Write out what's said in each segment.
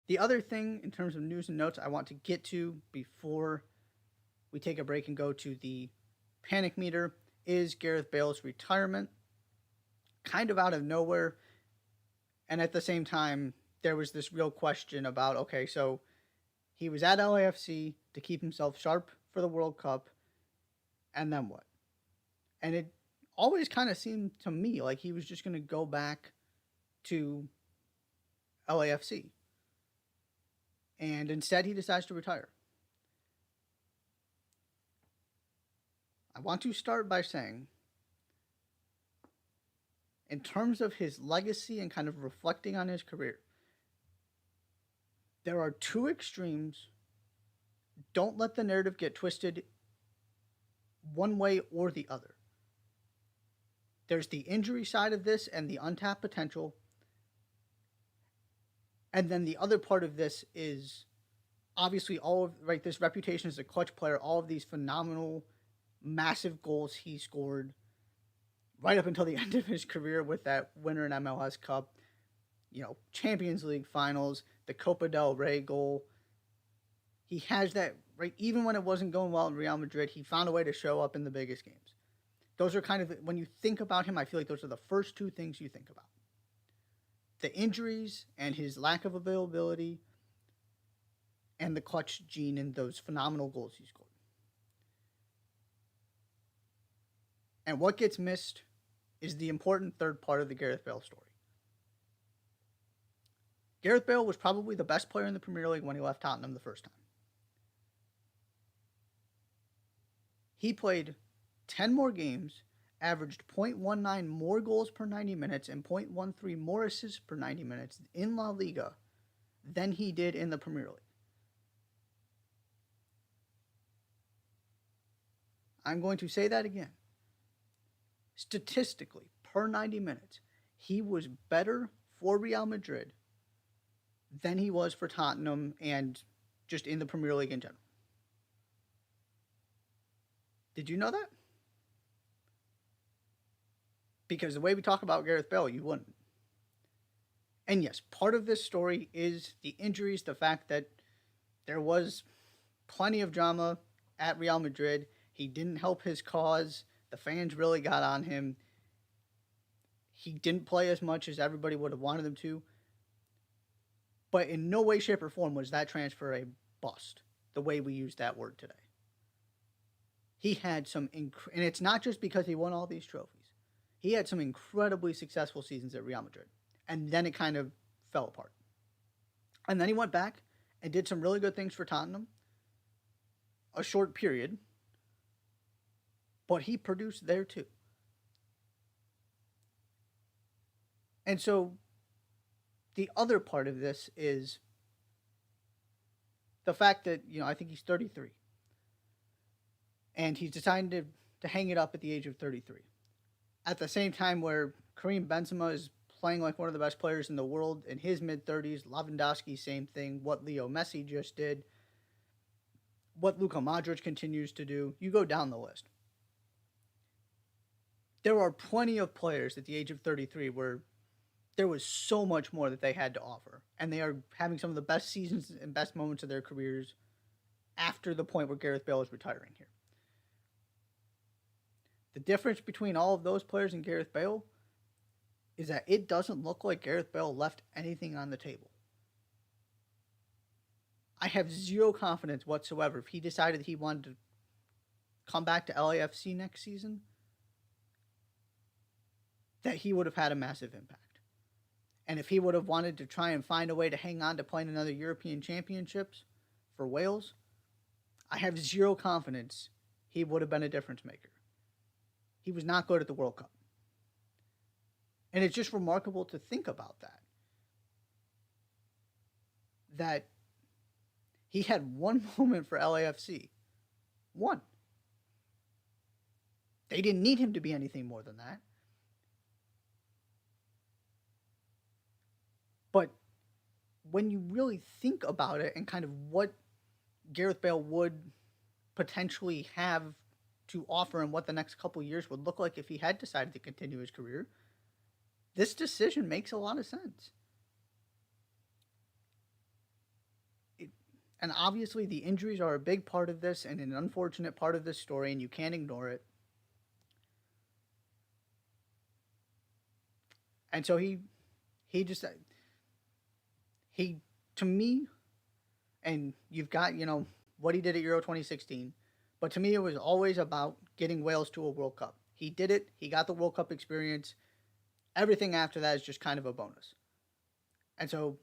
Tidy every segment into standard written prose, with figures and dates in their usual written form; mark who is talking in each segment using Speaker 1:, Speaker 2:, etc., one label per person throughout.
Speaker 1: The other thing in terms of news and notes I want to get to before we take a break and go to the panic meter is Gareth Bale's retirement, kind of out of nowhere. And at the same time, there was this real question about okay, so he was at LAFC to keep himself sharp for the World Cup, and then what? And it always kind of seemed to me like he was just going to go back to LAFC. And instead, he decides to retire. I want to start by saying, in terms of his legacy and kind of reflecting on his career, there are two extremes. Don't let the narrative get twisted one way or the other. There's the injury side of this and the untapped potential. And then the other part of this is obviously all of right this reputation as a clutch player, all of these phenomenal, massive goals he scored right up until the end of his career with that winner in MLS Cup, Champions League finals, the Copa del Rey goal. He has that, right? Even when it wasn't going well in Real Madrid, he found a way to show up in the biggest games. Those are kind of, when you think about him, I feel like those are the first two things you think about. The injuries and his lack of availability, and the clutch gene and those phenomenal goals he scored. And what gets missed is the important third part of the Gareth Bale story. Gareth Bale was probably the best player in the Premier League when he left Tottenham the first time. He played 10 more games, averaged 0.19 more goals per 90 minutes, and 0.13 more assists per 90 minutes in La Liga than he did in the Premier League. I'm going to say that again. Statistically, per 90 minutes, he was better for Real Madrid than he was for Tottenham and just in the Premier League in general. Did you know that? Because the way we talk about Gareth Bale, you wouldn't. And yes, part of this story is the injuries, the fact that there was plenty of drama at Real Madrid. He didn't help his cause. The fans really got on him. He didn't play as much as everybody would have wanted him to. But in no way, shape, or form was that transfer a bust, the way we use that word today. He had some, and it's not just because he won all these trophies. He had some incredibly successful seasons at Real Madrid. And then it kind of fell apart. And then he went back and did some really good things for Tottenham. A short period. But he produced there too. And so the other part of this is the fact that, I think he's 33. And he's decided to hang it up at the age of 33. At the same time where Karim Benzema is playing like one of the best players in the world in his mid-30s, Lewandowski, same thing, what Leo Messi just did, what Luka Modric continues to do, you go down the list. There are plenty of players at the age of 33 where there was so much more that they had to offer, and they are having some of the best seasons and best moments of their careers after the point where Gareth Bale is retiring here. The difference between all of those players and Gareth Bale is that it doesn't look like Gareth Bale left anything on the table. I have zero confidence whatsoever if he decided he wanted to come back to LAFC next season, that he would have had a massive impact. And if he would have wanted to try and find a way to hang on to playing another European Championships for Wales, I have zero confidence he would have been a difference maker. He was not good at the World Cup. And it's just remarkable to think about that. That he had one moment for LAFC. One. They didn't need him to be anything more than that. But when you really think about it and kind of what Gareth Bale would potentially have to offer and what the next couple years would look like if he had decided to continue his career, this decision makes a lot of sense. And obviously, the injuries are a big part of this and an unfortunate part of this story, and you can't ignore it. And so he just he to me, and you've got what he did at Euro 2016, but to me it was always about getting Wales to a World Cup. He did it. He got the World Cup experience. Everything after that is just kind of a bonus. And so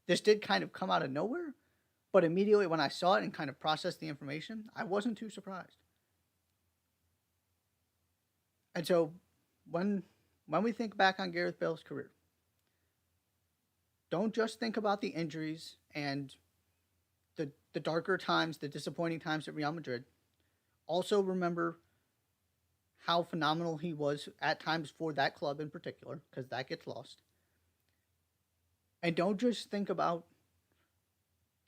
Speaker 1: this did kind of come out of nowhere, but immediately when I saw it and kind of processed the information, I wasn't too surprised. And so when we think back on Gareth Bale's career, don't just think about the injuries and the darker times, the disappointing times at Real Madrid. Also remember how phenomenal he was at times for that club in particular, because that gets lost. And don't just think about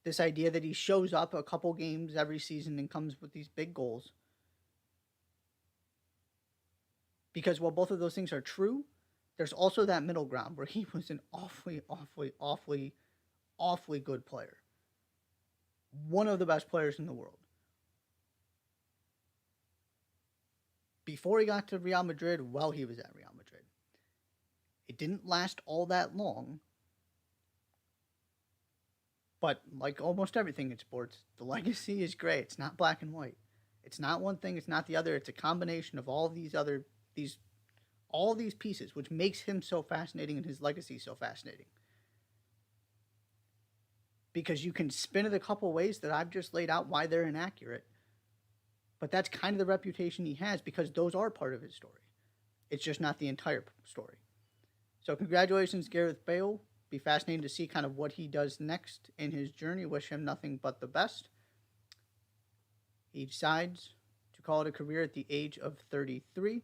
Speaker 1: this idea that he shows up a couple games every season and comes with these big goals. Because while both of those things are true, there's also that middle ground where he was an awfully, awfully, awfully, awfully good player. One of the best players in the world. Before he got to Real Madrid, while he was at Real Madrid. It didn't last all that long. But like almost everything in sports, the legacy is gray. It's not black and white. It's not one thing, it's not the other. It's a combination of all these pieces, which makes him so fascinating and his legacy so fascinating. Because you can spin it a couple ways that I've just laid out why they're inaccurate. But that's kind of the reputation he has because those are part of his story. It's just not the entire story. So congratulations, Gareth Bale. Be fascinating to see kind of what he does next in his journey. Wish him nothing but the best. He decides to call it a career at the age of 33.